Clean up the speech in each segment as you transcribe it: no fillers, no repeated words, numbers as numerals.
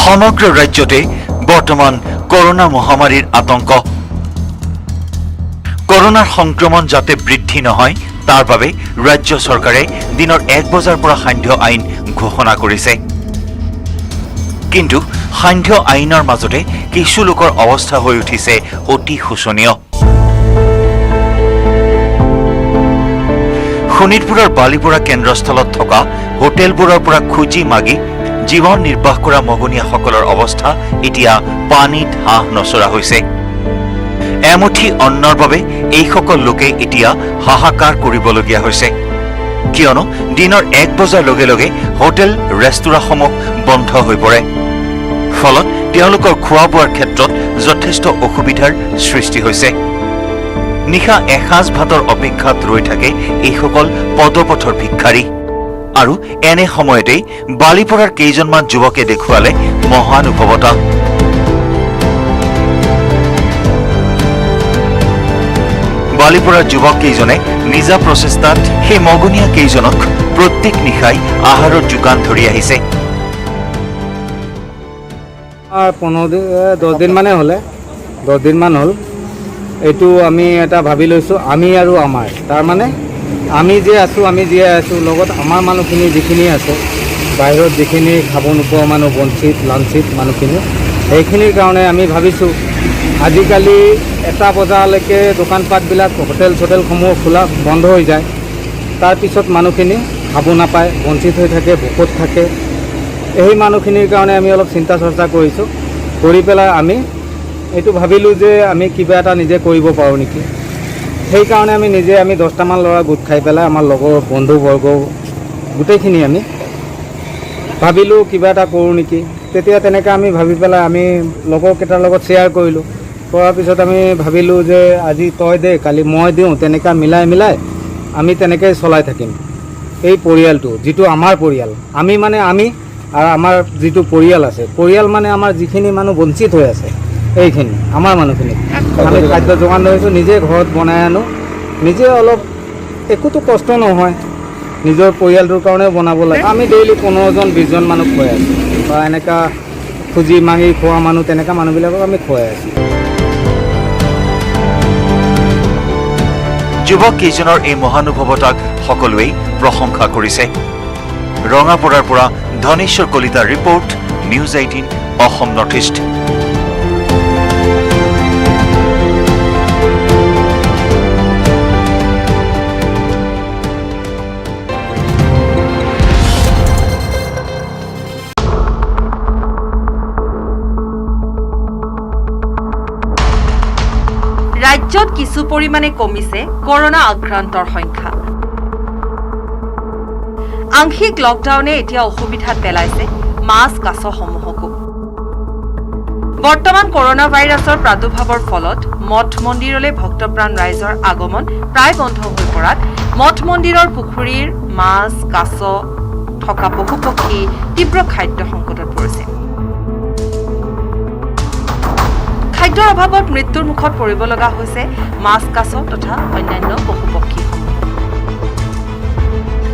সমগ্ৰ ৰাজ্যতে বৰ্তমান কৰোনা মহামাৰীৰ আতংক। কৰোনাৰ সংক্ৰমণ যাতে বৃদ্ধি নহয় তাৰ বাবে ৰাজ্য চৰকাৰে দিনৰ 1 বজাৰ পৰা সান্ধ্য আইন ঘোষণা কৰিছে। কিন্তু সান্ধ্য আইনৰ মাজতে কিছু লোকৰ অৱস্থা হৈ উঠিছে অতি শোচনীয়। শোণিতপুৰৰ বালিপৰা কেন্দ্ৰস্থলত থকা হোটেলবোৰৰ পৰা খুজি মাগি জীৱন নিৰ্বাহ কৰা মগনীয়াসকলৰ অৱস্থা এতিয়া পানীত হাঁহ নচৰা হৈছে। এমুঠি অন্নৰ বাবে এইসকল লোকে এতিয়া হাহাকাৰ কৰিবলগীয়া হৈছে, কিয়নো দিনৰ 1 বজাৰ লগে লগে হোটেল ৰেস্তোৰাঁসমূহ বন্ধ হৈ পৰে। ফলত তেওঁলোকৰ খোৱা বোৱাৰ ক্ষেত্ৰত যথেষ্ট অসুবিধাৰ সৃষ্টি হৈছে। নিশা এসাঁজ ভাতৰ অপেক্ষাত ৰৈ থাকে এইসকল পদপথৰ ভিক্ষাৰী। আৰু এনে সময়তেই বালিপৰাৰ কেইজনমান যুৱকে দেখুৱালে মহানুভৱতা। বালিপৰাৰ যুৱক কেইজনে নিজা প্ৰচেষ্টাত সেই মগনীয়া কেইজনক প্ৰত্যেক নিশাই আহাৰৰ যোগান ধৰি আহিছে। 10 দিন মানে হ'লে 10 দিনমান হ'ল এইটো আমি এটা ভাবি লৈছোঁ, আমি আৰু আমাৰ তাৰমানে আমি যে আছোঁ, আমি জীয়াই আছোঁ, লগত আমাৰ মানুহখিনি যিখিনি আছে বাহিৰত যিখিনি খাব নোপোৱা মানুহ, বঞ্চিত লাঞ্চিত মানুহখিনি, সেইখিনিৰ কাৰণে আমি ভাবিছোঁ আজিকালি 1 বজালৈকে দোকানপাটবিলাক হোটেল চোটেলসমূহ খোলা বন্ধ হৈ যায়। তাৰপিছত মানুহখিনি খাব নাপায়, বঞ্চিত হৈ থাকে, ভোকত থাকে। এই মানুহখিনিৰ কাৰণে আমি অলপ চিন্তা চৰ্চা কৰিছোঁ। কৰি পেলাই আমি এইটো ভাবিলোঁ যে আমি কিবা এটা নিজে কৰিব পাৰোঁ নেকি। সেইকাৰণে আমি 10টামান ল'ৰা গোট খাই পেলাই আমাৰ লগৰ বন্ধুবৰ্গ গোটেইখিনি আমি ভাবিলোঁ কিবা এটা কৰোঁ নেকি। তেতিয়া তেনেকৈ আমি ভাবি পেলাই আমি লগৰকেইটাৰ লগত শ্বেয়াৰ কৰিলোঁ। কৰাৰ পিছত আমি ভাবিলোঁ যে আজি তই দে, কালি মই দিওঁ, তেনেকৈ মিলাই আমি তেনেকৈ চলাই থাকিম। এই পৰিয়ালটো যিটো আমাৰ পৰিয়াল, আমি মানে আমি আৰু আমাৰ যিটো পৰিয়াল আছে, পৰিয়াল মানে আমাৰ যিখিনি মানুহ বঞ্চিত হৈ আছে এইখিনি আমাৰ মানুহখিনি আমি খাদ্য যোগান ধৰিছোঁ। নিজে ঘৰত বনাই আনো, নিজে অলপ একোতো কষ্ট নহয়, নিজৰ পৰিয়ালটোৰ কাৰণেও বনাব লাগে। আমি ডেইলি 15জন 20জন মানুহ খুৱাই আছোঁ, বা এনেকুৱা খুজি মাগি খোৱা মানুহ, তেনেকুৱা মানুহবিলাকক আমি খুৱাই আছোঁ। যুৱক কেইজনৰ এই মহানুভৱতাক সকলোৱেই প্ৰশংসা কৰিছে। ৰঙাপৰাৰ পৰা ধনেশ্বৰ কলিতাৰ report, news 18 Assam north east. ৰাজ্যত কিছু পৰিমাণে কমিছে কৰোনা আক্ৰান্তৰ সংখ্যা। আংশিক লকডাউনে এতিয়া অসুবিধাত পেলাইছে মাছ কাছসমূহকো। বৰ্তমান কৰোনা ভাইৰাছৰ প্ৰাদুৰ্ভাৱৰ ফলত মঠ মন্দিৰলৈ ভক্তপ্ৰাণ ৰাইজৰ আগমন প্ৰায় বন্ধ হৈ পৰাত মঠ মন্দিৰৰ পুখুৰীৰ মাছ কাছ থকা পশু পক্ষী তীব্ৰ খাদ্য সংকটত পৰিছে। খাদ্যৰ অভাৱত মৃত্যুৰ মুখত পৰিব লগা হৈছে মাছ কাছ তথা অন্যান্য পশু পক্ষী।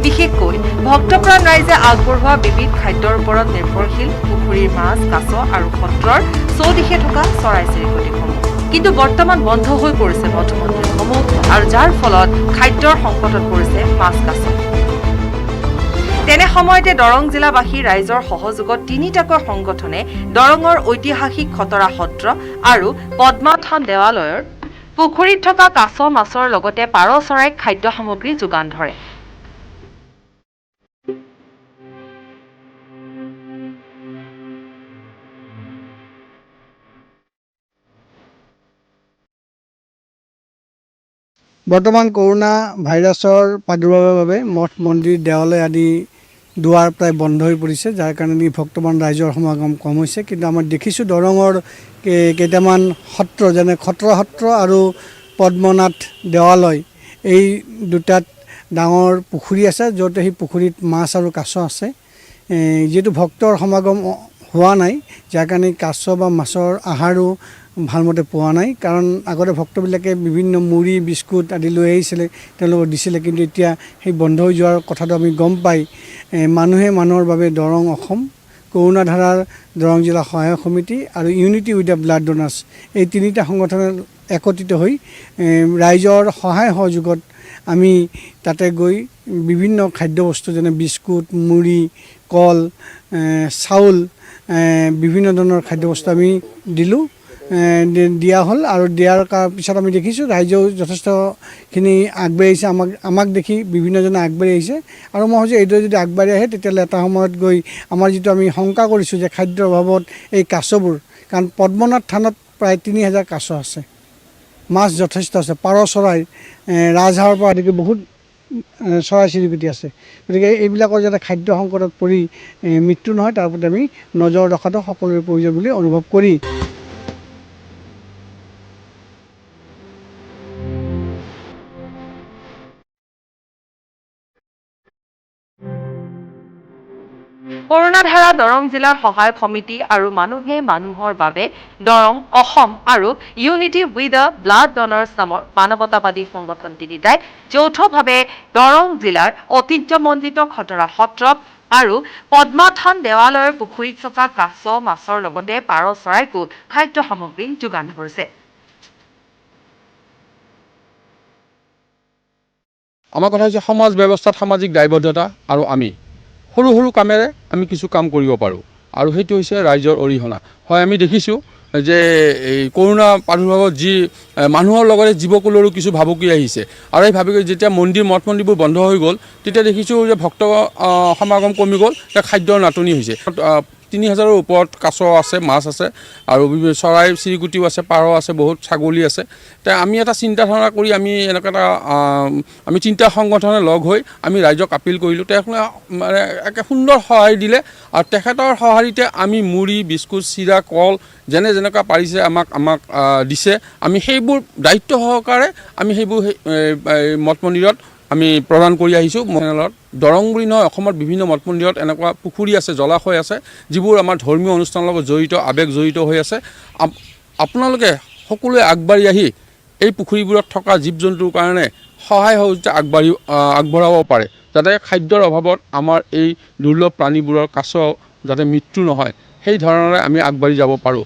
বিশেষকৈ ভক্তপ্ৰাণ ৰাইজে আগবঢ়োৱা বিবিধ খাদ্যৰ ওপৰত নিৰ্ভৰশীল পুখুৰীৰ মাছ কাছ আৰু সত্ৰৰ চৌদিশে থকা চৰাই চিৰিকটিসমূহ। কিন্তু বৰ্তমান বন্ধ হৈ পৰিছে মঠ মন্দিৰসমূহ, আৰু যাৰ ফলত খাদ্যৰ সংকটত পৰিছে মাছ কাছ। তেনে সময়তে দৰং জিলাবাসী ৰাইজৰ সহযোগত 3টাকৈ সংগঠনে দৰঙৰ ঐতিহাসিক খতৰা সত্ৰ আৰু পদ্মা থান দেৱালয়ৰ পুখুৰীত থকা কাছ মাছৰ লগতে পাৰ চৰাইক খাদ্য সামগ্ৰী যোগান ধৰে। বৰ্তমান কৰোনা ভাইৰাছৰ প্ৰাদুৰ্ভাৱৰ বাবে মঠ মন্দিৰ দেৱালয় আদি দুৱাৰ প্ৰায় বন্ধ হৈ পৰিছে, যাৰ কাৰণে ভক্তপ্ৰাণ ৰাইজৰ সমাগম কম হৈছে। কিন্তু আমাৰ দেখিছোঁ দৰঙৰ কেইটামান সত্ৰ, যেনে খতৰা সত্ৰ আৰু পদ্মনাথ দেৱালয়, এই দুটাত ডাঙৰ পুখুৰী আছে, য'ত সেই পুখুৰীত মাছ আৰু কাছ আছে। যিহেতু ভক্তৰ সমাগম হোৱা নাই, যাৰ কাৰণে কাছ বা মাছৰ আহাৰো ভালমতে পোৱা নাই। কাৰণ আগতে ভক্তবিলাকে বিভিন্ন মুড়ি বিস্কুট আদি লৈ আহিছিলে, তেওঁলোকক দিছিলে, কিন্তু এতিয়া সেই বন্ধ হৈ যোৱাৰ কথাটো আমি গম পাই মানুহে মানুহৰ বাবে দৰং অসম কৰোণা ধাৰাৰ দৰং জিলা সহায়ক সমিতি আৰু ইউনিটি উইথ দ্য ব্লাড ডোনাৰ্ছ এই তিনিটা সংগঠনে একত্ৰিত হৈ ৰাইজৰ সহায় সহযোগত আমি তাতে গৈ বিভিন্ন খাদ্যবস্তু যেনে বিস্কুট মুড়ি কল চাউল বিভিন্ন ধৰণৰ খাদ্যবস্তু আমি দিলোঁ দিয়া হ'ল আৰু দিয়াৰ পিছত আমি দেখিছোঁ ৰাইজেও যথেষ্টখিনি আগবাঢ়ি আহিছে আমাক দেখি বিভিন্নজনে আগবাঢ়ি আহিছে আৰু মই ভাবোঁ এইদৰে যদি আগবাঢ়ি আহে তেতিয়াহ'লে এটা সময়ত গৈ আমাৰ যিটো আমি শংকা কৰিছোঁ যে খাদ্যৰ অভাৱত এই কাছবোৰ কাৰণ পদ্মনাথ থানত প্ৰায় 3000 কাছ আছে মাছ যথেষ্ট আছে পাৰ চৰাই ৰাজহাঁহৰ পৰা আদি কৰি বহুত চৰাই চিৰিকটি আছে গতিকে এইবিলাকৰ যাতে খাদ্য সংকটত পৰি মৃত্যু নহয় তাৰ প্ৰতি আমি নজৰ ৰখাটো সকলোৰে প্ৰয়োজন বুলি অনুভৱ কৰি কৰোণা ধাৰা দৰং জিলাৰ সহায়ক সমিতি আৰু মানুহে মানুহৰ বাবে দৰং অসম আৰু ইউনিটি উইথ দ্য ব্লাড ডনাৰ্ছ নামৰ মানৱতাবাদী সংগঠন তিনিটাই যৌথভাৱে দৰং জিলাৰ ঐতিহ্যমণ্ডিত খটৰা সত্ৰ আৰু পদ্মাথান দেৱালয়ৰ পুখুৰীত থকা কাছ মাছৰ লগতে পাৰ চৰাইকো খাদ্য সামগ্ৰী যোগান ধৰিছে। আমাৰ কথা হৈছে সমাজ ব্যৱস্থাত সামাজিক দায়বদ্ধতা আৰু আমি সৰু সৰু কামেৰে আমি কিছু কাম কৰিব পাৰোঁ আৰু সেইটো হৈছে ৰাইজৰ অৰিহণা হয় আমি দেখিছোঁ যে এই কৰোণা প্ৰাদুৰ্ভাৱত যি মানুহৰ লগতে জীৱকুলৰো কিছু ভাবুকি আহিছে আৰু এই ভাবুকি যেতিয়া মঠ মন্দিৰবোৰ বন্ধ হৈ গ'ল তেতিয়া দেখিছোঁ যে ভক্ত সমাগম কমি গ'ল এতিয়া খাদ্যৰ নাটনি হৈছে 3000ৰ ওপৰত কাছ আছে মাছ আছে আৰু চৰাই চিৰিকটিও আছে পাৰ আছে বহুত ছাগলী আছে এতিয়া আমি এটা চিন্তাধাৰা কৰি আমি এনেকুৱা এটা আমি তিনিটা সংগঠনে লগ হৈ আমি ৰাইজক আপিল কৰিলোঁ তেখেতে মানে একে সুন্দৰ সঁহাৰি দিলে আৰু তেখেতৰ সঁহাৰিতে আমি মুড়ি বিস্কুট চিৰা কল যেনেকুৱা পাৰিছে আমাক দিছে আমি সেইবোৰ দায়িত্ব সহকাৰে আমি সেইবোৰ মঠ মন্দিৰত আমি প্ৰদান কৰি আহিছোঁ। দৰং বুলি নহয় অসমৰ বিভিন্ন মঠ মন্দিৰত এনেকুৱা পুখুৰী আছে জলাশয় আছে যিবোৰ আমাৰ ধৰ্মীয় অনুষ্ঠানৰ লগত জড়িত আৱেগ জড়িত হৈ আছে আপোনালোকে সকলোৱে আগবাঢ়ি আহি এই পুখুৰীবোৰত থকা জীৱ জন্তুৰ কাৰণে সহায় সহযোগিতা আগবঢ়াব পাৰে যাতে খাদ্যৰ অভাৱত আমাৰ এই দুৰ্লভ প্ৰাণীবোৰৰ কাছ যাতে মৃত্যু নহয় সেই ধৰণে আমি আগবাঢ়ি যাব পাৰোঁ।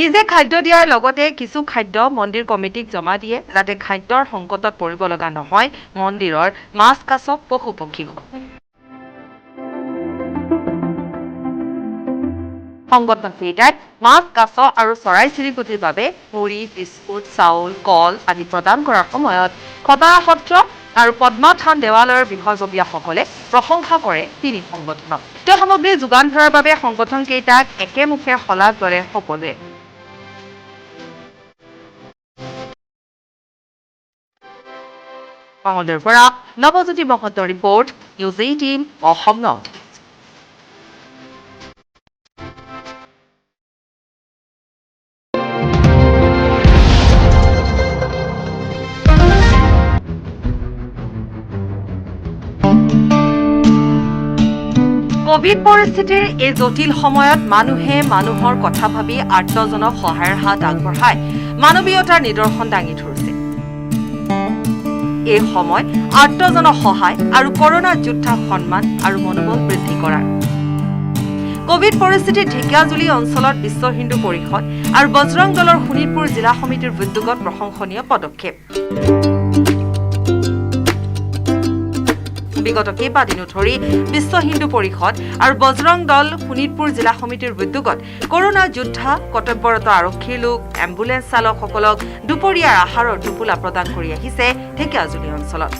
নিজে খাদ্য দিয়াৰ লগতে কিছু খাদ্য মন্দিৰ কমিটিক জমা দিয়ে যাতে খাদ্যৰ সংকটত পৰিব লগা নহয় মন্দিৰৰ মাছ কাছ পশু পক্ষী সংগঠনকেইটাই মাছ কাছ আৰু চৰাই চিৰিকটিৰ বাবে মুড়ি বিস্কুট চাউল কল আদি প্ৰদান কৰাৰ সময়ত খটৰা সত্ৰ আৰু পদ্মাথান দেৱালয়ৰ বিষয়ববীয়াসকলে প্ৰশংসা কৰে তিনি সংগঠনক। খাদ্য সামগ্ৰী যোগান ধৰাৰ বাবে সংগঠনকেইটাক একেমুখে শলাগ ললে সকলোৱে। বাংলাদেশৰ পৰা নৱজ্যোতি মহন্তৰ report news 18 Assam north. Covid পৰিস্থিতিৰ এই জটিল সময়ত মানুহে মানুহৰ কথা ভাবি আৰ্তজনক সহায়ৰ হাত আগবঢ়াই মানৱীয়তাৰ নিদৰ্শন দাঙি ধৰিছে। এই সময় আৰ্তজনক সহায় আৰু কৰোনা যোদ্ধাক সন্মান আৰু মনোবল বৃদ্ধি কৰাৰ। কোভিড পৰিস্থিতিত ঢেকিয়াজুলি অঞ্চলত বিশ্ব হিন্দু পৰিষদ আৰু বজৰং দলৰ শোণিতপুৰ জিলা সমিতিৰ উদ্যোগত প্ৰশংসনীয় পদক্ষেপ। বিগত কেইবাদিনো ধৰি বিশ্ব হিন্দু পৰিষদ আৰু বজৰং দল শোণিতপুৰ জিলা সমিতিৰ উদ্যোগত কৰোনা যোদ্ধা কৰ্তব্যৰত আৰক্ষীৰ লোক এম্বুলেন্স চালকসকলক দুপৰীয়াৰ আহাৰৰ টোপোলা প্ৰদান কৰি আহিছে ঢেকিয়াজুলি অঞ্চলত।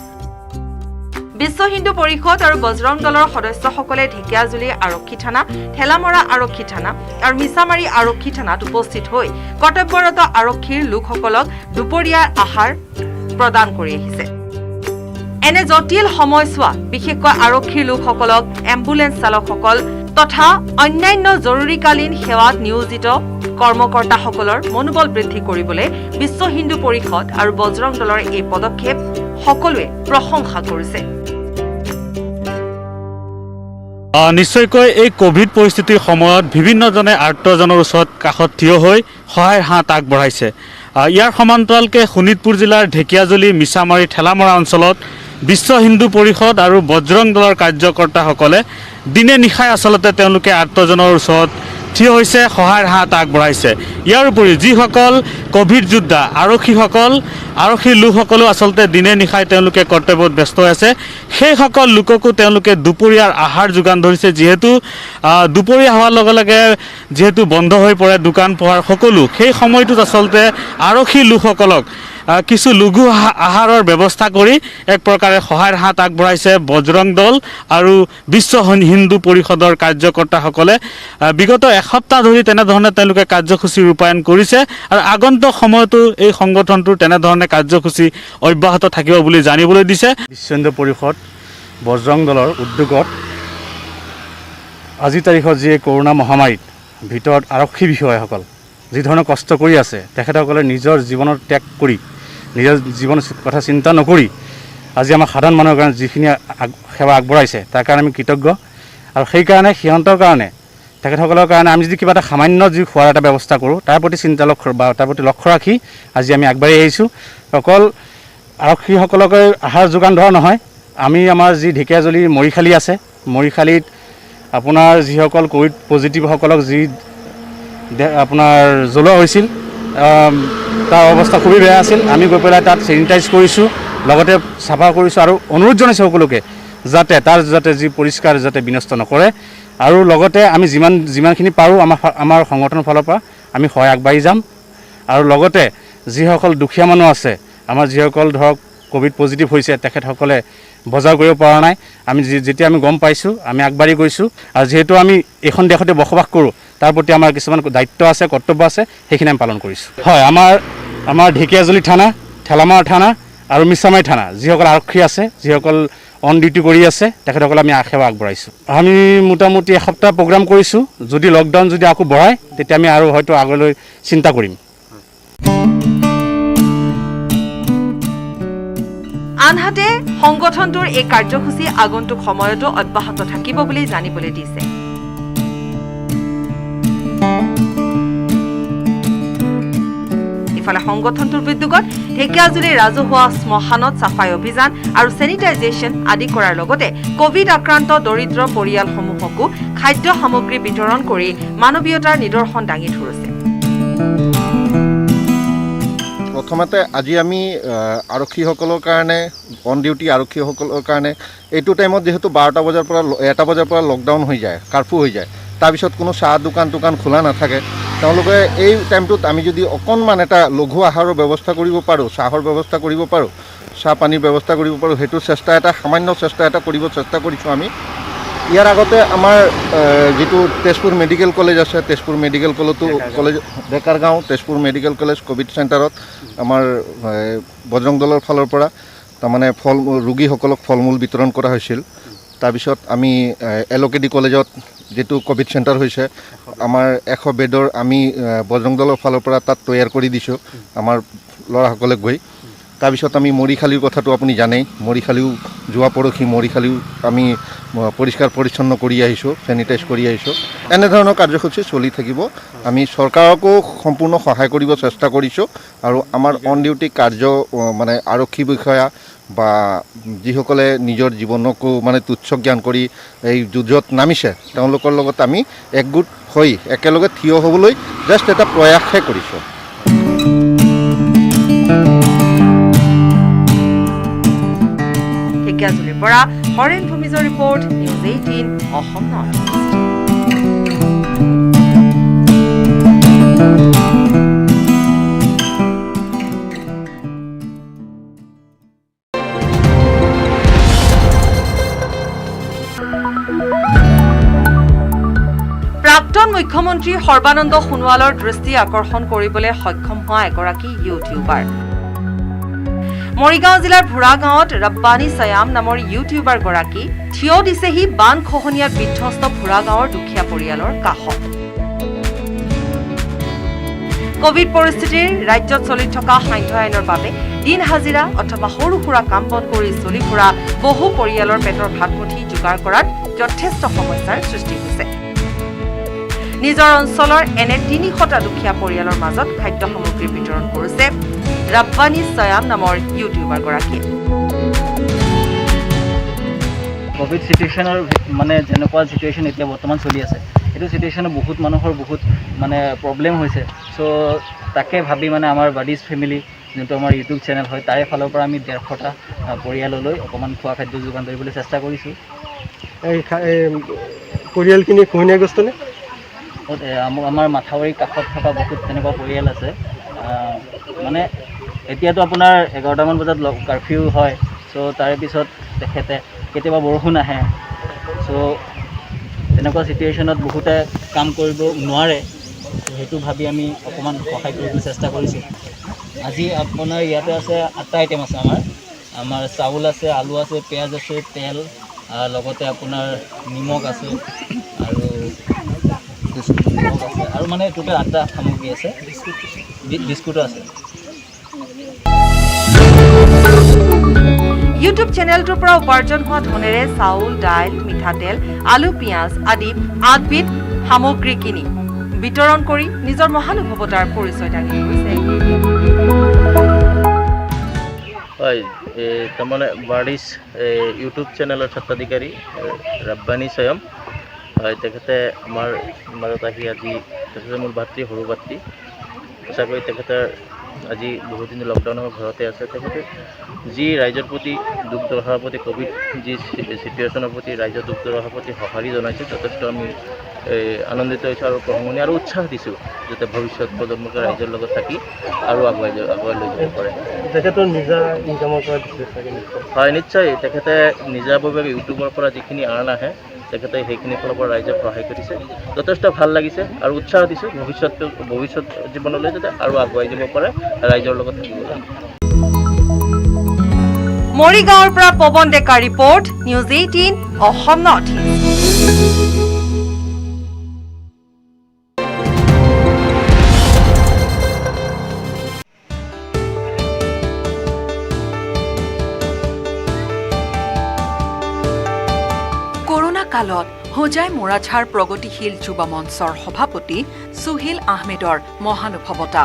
বিশ্ব হিন্দু পৰিষদ আৰু বজৰং দলৰ সদস্যসকলে ঢেকিয়াজুলি আৰক্ষী থানা ঠেলামৰা আৰক্ষী থানা আৰু মিছামাৰী আৰক্ষী থানাত উপস্থিত হৈ কৰ্তব্যৰত আৰক্ষীৰ লোকসকলক দুপৰীয়াৰ আহাৰ প্ৰদান কৰি আহিছে। এনে জটিল সময়ছোৱাত বিশেষকৈ আৰক্ষীৰ লোকসকলক এম্বুলেন্স চালকসকল তথা অন্যান্য জৰুৰীকালীন সেৱাত নিয়োজিত কৰ্মকৰ্তাসকলৰ মনোবল বৃদ্ধি কৰিবলৈ বিশ্ব হিন্দু পৰিষদ আৰু বজৰং দলৰ এই পদক্ষেপ সকলোৱে প্ৰশংসা কৰিছে। নিশ্চয়কৈ এই কোভিড পৰিস্থিতিৰ সময়ত বিভিন্নজনে আৰ্তজনৰ ওচৰত কাষত থিয় হৈ সহায়ৰ হাত আগবঢ়াইছে। ইয়াৰ সমান্তৰালকৈ শোণিতপুৰ জিলাৰ ঢেকিয়াজুলি মিছামাৰী ঠেলামৰা অঞ্চলত বিশ্ব হিন্দু পৰিষদ আৰু বজৰং দলৰ কাৰ্যকৰ্তাসকলে দিনে নিশাই আচলতে তেওঁলোকে আৰ্তজনৰ ওচৰত থিয় হৈছে, সহায়ৰ হাত আগবঢ়াইছে। ইয়াৰ উপৰিও যিসকল ক'ভিড যোদ্ধা আৰক্ষীৰ লোকসকলো আচলতে দিনে নিশাই তেওঁলোকে কৰ্তব্যত ব্যস্ত হৈ আছে। সেইসকল লোককো তেওঁলোকে দুপৰীয়াৰ আহাৰ যোগান ধৰিছে, যিহেতু দুপৰীয়া হোৱাৰ লগে লগে যিহেতু বন্ধ হৈ পৰে দোকান পোহাৰ সকলো, সেই সময়টোত আচলতে আৰক্ষীৰ লোকসকলক কিছু লঘু আহাৰৰ ব্যৱস্থা কৰি এক প্ৰকাৰে সহায়ৰ হাত আগবঢ়াইছে বজৰং দল আৰু বিশ্ব হিন্দু পৰিষদৰ কাৰ্যকৰ্তাসকলে। বিগত এসপ্তাহ ধৰি তেনেধৰণে তেওঁলোকে কাৰ্যসূচী ৰূপায়ণ কৰিছে আৰু আগন্তুক সময়তো এই সংগঠনটোৰ তেনেধৰণে কাৰ্যসূচী অব্যাহত থাকিব বুলি জানিবলৈ দিছে। বিশ্ব হিন্দু পৰিষদ বজৰং দলৰ উদ্যোগত আজিৰ তাৰিখত যি কৰোণা মহামাৰীত ভিতৰত আৰক্ষী বিষয়াসকল যি ধৰণৰ কষ্ট কৰি আছে, তেখেতসকলে নিজৰ জীৱনৰ ত্যাগ কৰি নিজৰ জীৱনৰ কথা চিন্তা নকৰি আজি আমাৰ সাধাৰণ মানুহৰ কাৰণে যিখিনি সেৱা আগবঢ়াইছে তাৰ কাৰণে আমি কৃতজ্ঞ। আৰু সেইকাৰণে সিহঁতৰ কাৰণে তেখেতসকলৰ কাৰণে আমি যদি কিবা এটা সামান্য যি খোৱাৰ এটা ব্যৱস্থা কৰোঁ তাৰ প্ৰতি তাৰ প্ৰতি লক্ষ্য ৰাখি আজি আমি আগবাঢ়ি আহিছোঁ। অকল আৰক্ষীসকলকে আহাৰ যোগান ধৰা নহয়, আমি আমাৰ যি ঢেকীয়াজুলি মৰিখালি আছে, মৰিখালিত আপোনাৰ যিসকল ক'ভিড পজিটিভসকলক যি আপোনাৰ জ্বলোৱা হৈছিল, তাৰ অৱস্থা খুবেই বেয়া আছিল। আমি গৈ পেলাই তাত চেনিটাইজ কৰিছোঁ, লগতে চাফা কৰিছোঁ আৰু অনুৰোধ জনাইছোঁ সকলোকে যাতে যি পৰিষ্কাৰ যাতে বিনষ্ট নকৰে। আৰু লগতে আমি যিমানখিনি পাৰোঁ আমাৰ সংগঠনৰ ফালৰ পৰা আমি সহায় আগবাঢ়ি যাম। আৰু লগতে যিসকল দুখীয়া মানুহ আছে, আমাৰ যিসকল ধৰক ক'ভিড পজিটিভ হৈছে, তেখেতসকলে বজাৰ কৰিব পৰা নাই, আমি যেতিয়া আমি গম পাইছোঁ আমি আগবাঢ়ি গৈছোঁ। আৰু যিহেতু আমি এইখন দেশতে বসবাস কৰোঁ, তাৰ প্ৰতি আমাৰ কিছুমান দায়িত্ব আছে, কৰ্তব্য আছে, সেইখিনি আমি পালন কৰিছোঁ। হয়, আমাৰ ঢেকীয়াজুলি থানা, ঠেলামাৰ থানা আৰু মিছামাৰী থানা যিসকল আৰক্ষী আছে, যিসকল অন ডিউটি কৰি আছে, তেখেতসকলে আমি সেৱা আগবঢ়াইছোঁ। আমি মোটামুটি এসপ্তাহ প্ৰগ্ৰাম কৰিছোঁ। যদি লকডাউন যদি আকৌ বঢ়ায় তেতিয়া আমি আৰু হয়তো আগলৈ চিন্তা কৰিম। আনহাতে সংগঠনটোৰ এই কাৰ্যসূচী আগন্তুক সময়তো অব্যাহত থাকিব বুলি জানিবলৈ দিছে। ইফালে সংগঠনটোৰ উদ্যোগত ঢেকীয়াজুলিৰ ৰাজহুৱা শ্মশানত চাফাই অভিযান আৰু চেনিটাইজেশ্যন আদি কৰাৰ লগতে ক'ভিড আক্ৰান্ত দৰিদ্ৰ পৰিয়ালসমূহকো খাদ্য সামগ্ৰী বিতৰণ কৰি মানৱীয়তাৰ নিদৰ্শন দাঙি ধৰিছে। প্ৰথমতে আজি আমি আৰক্ষীসকলৰ কাৰণে, অন ডিউটি আৰক্ষীসকলৰ কাৰণে এইটো টাইমত যিহেতু 1 বজাৰ পৰা লকডাউন হৈ যায়, কাৰ্ফিউ হৈ যায়, তাৰপিছত কোনো চাহ দোকান খোলা নাথাকে। তেওঁলোকে এই টাইমটোত আমি যদি অকণমান এটা লঘু আহাৰৰ ব্যৱস্থা কৰিব পাৰোঁ, চাহৰ ব্যৱস্থা কৰিব পাৰোঁ, চাহ পানীৰ ব্যৱস্থা কৰিব পাৰোঁ, সেইটো সামান্য চেষ্টা এটা কৰিব চেষ্টা কৰিছোঁ আমি। ইয়াৰ আগতে আমাৰ যিটো তেজপুৰ মেডিকেল কলেজ আছে, Tezpur medical college Dekargaon Tezpur medical college Covid চেণ্টাৰত আমাৰ বজৰং দলৰ ফালৰ পৰা তাৰমানে ৰোগীসকলক ফল মূল বিতৰণ কৰা হৈছিল। তাৰপিছত আমি এলকেডি কলেজত যিটো ক'ভিড চেণ্টাৰ হৈছে, আমাৰ 100 বেডৰ আমি বজৰং দলৰ ফালৰ পৰা তাত তৈয়াৰ কৰি দিছোঁ আমাৰ ল'ৰাসকলে গৈ। তাৰপিছত আমি মৰিখালিৰ কথাটো আপুনি জানেই, মৰিখালিও যোৱা পৰহি মৰিখালিও আমি পৰিষ্কাৰ পৰিচ্ছন্ন কৰি আহিছোঁ, চেনিটাইজ কৰি আহিছোঁ। এনেধৰণৰ কাৰ্যসূচী চলি থাকিব। আমি চৰকাৰকো সম্পূৰ্ণ সহায় কৰিব চেষ্টা কৰিছোঁ আৰু আমাৰ অন ডিউটি মানে আৰক্ষী বিষয়া বা যিসকলে নিজৰ জীৱনকো মানে তুচ্ছ জ্ঞান কৰি এই যুঁজত নামিছে, তেওঁলোকৰ লগত আমি একগোট হৈ একেলগে থিয় হ'বলৈ জাষ্ট এটা প্ৰয়াসহে কৰিছোঁ। ঢেকীয়াজুলিৰ পৰা হৰেণ ভূমিজৰ report, news 18 Assam north east. প্ৰাক্তন মুখ্যমন্ত্ৰী সৰ্বানন্দ সোণোৱালৰ দৃষ্টি আকৰ্ষণ কৰিবলৈ সক্ষম হোৱা এগৰাকী ইউটিউবাৰ। মৰিগাঁও জিলাৰ ভুৰা গাঁৱত ৰব্বানী সয়াম নামৰ ইউটিউবাৰগৰাকী থিয় দিছেহি বান খহনীয়াত বিধ্বস্ত ভুৰা গাঁৱৰ দুখীয়া পৰিয়ালৰ কাষত। কোভিড পৰিস্থিতিৰ ৰাজ্যত চলি থকা সান্ধ্য আইনৰ বাবে দিন হাজিৰা অথবা সৰু সুৰা কাম বন কৰি চলি ফুৰা বহু পৰিয়ালৰ পেটৰ ভাতমুঠি যোগাৰ কৰাত যথেষ্ট সমস্যাৰ সৃষ্টি হৈছে। নিজৰ অঞ্চলৰ এনে 300টা দুখীয়া পৰিয়ালৰ মাজত খাদ্য সামগ্ৰী বিতৰণ কৰিছে ৰব্বানী সয়াম নামৰ ইউটিউবাৰগৰাকীয়ে। কোভিড চিটুৱেশ্যনৰ মানে যেনেকুৱা চিটুৱেশ্যন এতিয়া বৰ্তমান চলি আছে এইটো চিটুৱেশ্যনত বহুত মানুহৰ বহুত মানে প্ৰব্লেম হৈছে চ' তাকে ভাবি মানে আমাৰ বাডিজ ফেমিলি যোনটো আমাৰ ইউটিউব চেনেল হয় তাৰে ফালৰ পৰা আমি 150টা পৰিয়াললৈ অকণমান খোৱা খাদ্য যোগান ধৰিবলৈ চেষ্টা কৰিছোঁ। এই পৰিয়ালখিনি খহনীয়াগ্ৰস্ত নে? আমাৰ মাথাউৰিৰ কাষত থকা বহুত তেনেকুৱা পৰিয়াল আছে মানে এতিয়াতো আপোনাৰ 11টামান বজাত কাৰফিউ হয় চ' তাৰে পিছত তেখেতে কেতিয়াবা বৰষুণ আহে চ' তেনেকুৱা চিটুৱেশ্যনত বহুতে কাম কৰিব নোৱাৰে সেইটো ভাবি আমি অকণমান সহায় কৰিবলৈ চেষ্টা কৰিছোঁ। আজি আপোনাৰ ইয়াতে আছে 8টা আইটেম আছে আমাৰ চাউল আছে, আলু আছে, পিঁয়াজ আছে, তেল লগতে আপোনাৰ নিমখ আছে আৰু মানে টোটেল 8টা সামগ্ৰী আছে, বিস্কুটো আছে। ইউটিউব চেনেলটোৰ পৰা উপাৰ্জন হোৱা ধনেৰে চাউল, দাইল, মিঠাতেল, আলু, পিঁয়াজ আদি 8বিধ সামগ্ৰী কিনি বিতৰণ কৰি নিজৰ মহানুভৱতাৰ পৰিচয় দাঙি ধৰিছে। হয়, তাৰমানে বাৰ্ডিছ ইউটিউব চেনেলৰ স্বত্বাধিকাৰী ৰাব্বানী স্বয়ম হয়, তেখেতে আমাৰ মাজত আহি আজি তেখেতে মোৰ ভাতৃ সৰু ভাতৃ সঁচাকৈ তেখেতে আজি বহুদিন লকডাউনৰ ঘৰতে আছে। তেখেতে যি ৰাইজৰ প্ৰতি দুখ দৰ্শাৰ প্ৰতি কোভিড যি চিটুৱেশ্যনৰ প্ৰতি ৰাইজৰ দুখ দৰ্শাৰ প্ৰতি সঁহাৰি জনাইছে যথেষ্ট আমি আনন্দিত হৈছোঁ আৰু প্ৰশংসনীয় আৰু উৎসাহ দিছোঁ যাতে ভৱিষ্যত প্ৰজন্মকে ৰাইজৰ লগত থাকি আৰু আগুৱাই লৈ যাব পাৰে। তেখেতৰ নিজা ইনকামৰ পৰা হয়, নিশ্চয় তেখেতে নিজাববীয়াকৈ ইউটিউবৰ পৰা যিখিনি আৰ্ণ আহে তেখেতে সেইখিনি ফালৰ পৰা ৰাইজক সহায় কৰিছে, যথেষ্ট ভাল লাগিছে আৰু উৎসাহ দিছোঁ ভৱিষ্যত জীৱনলৈ যাতে আৰু আগুৱাই যাব পাৰে ৰাইজৰ লগত থাকিবলৈ। মৰিগাঁৱৰ পৰা Pawan Deka report, news 18 Assam north east. Corona কালত হোজাই মোৰাঝাৰ প্ৰগতিশীল যুৱ মঞ্চৰ সভাপতি সুহিল আহমেদৰ মহানুভৱতা।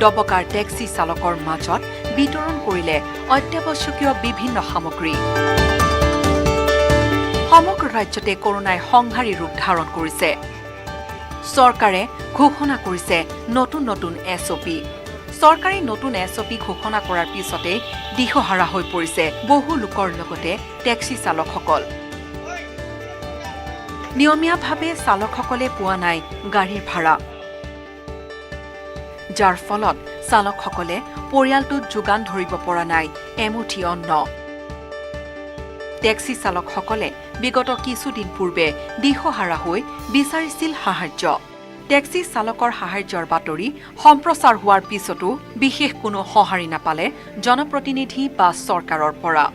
ডবকাৰ টেক্সি চালকৰ মাজত বিতৰণ কৰিলে অত্যাৱশ্যকীয় বিভিন্ন সামগ্ৰী। সমগ্ৰ ৰাজ্যতে কৰোনাই সংহাৰী ৰূপ ধাৰণ কৰিছে। চৰকাৰে ঘোষণা কৰিছে নতুন নতুন SOP। চৰকাৰে নতুন SOP ঘোষণা কৰাৰ পিছতে দিশহাৰা হৈ পৰিছে বহু লোকৰ লগতে টেক্সি চালকসকল। নিয়মীয়াভাৱে চালকসকলে পোৱা নাই গাড়ীৰ ভাড়া, যাৰ ফলত চালকসকলে পৰিয়ালটোত যোগান ধৰিব পৰা নাই এমুঠি অন্ন। টেক্সি চালকসকলে বিগত কিছুদিন পূৰ্বে দিশহাৰা হৈ বিচাৰিছিল সাহায্য। টেক্সি চালকৰ সাহায্যৰ বাতৰি সম্প্ৰচাৰ হোৱাৰ পিছতো বিশেষ কোনো সঁহাৰি নাপালে জনপ্ৰতিনিধি বা চৰকাৰৰ পৰা।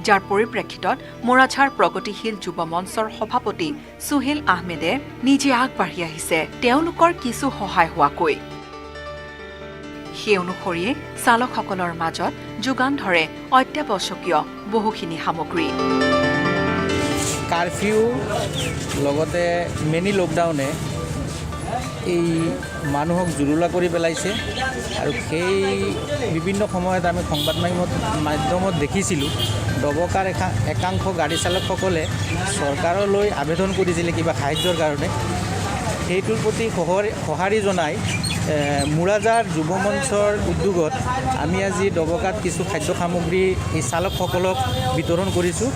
যাৰ পৰিপ্ৰেক্ষিতত মোৰাঝাৰ প্ৰগতিশীল যুৱ মঞ্চৰ সভাপতি সুহিল আহমেদে নিজে আগবাঢ়ি আহিছে তেওঁলোকৰ কিছু সহায় হোৱাকৈ। সেই অনুসৰিয়ে চালকসকলৰ মাজত যোগান ধৰে অত্যাৱশ্যকীয় বহুখিনি সামগ্ৰী। কাৰফিউ লগতে মিনি লকডাউনে এই মানুহক জুৰুলা কৰি পেলাইছে আৰু সেই বিভিন্ন সময়ত আমি সংবাদ মাধ্যমত দেখিছিলোঁ ডবকাৰ একাংশ গাড়ী চালকসকলে চৰকাৰলৈ আবেদন কৰিছিলে কিবা সাহায্যৰ কাৰণে। সেইটোৰ প্ৰতি সঁহাৰি জনাই মোৰাঝাৰ যুৱ মঞ্চৰ উদ্যোগত আমি আজি ডবকাত কিছু খাদ্য সামগ্ৰী এই চালকসকলক বিতৰণ কৰিছোঁ।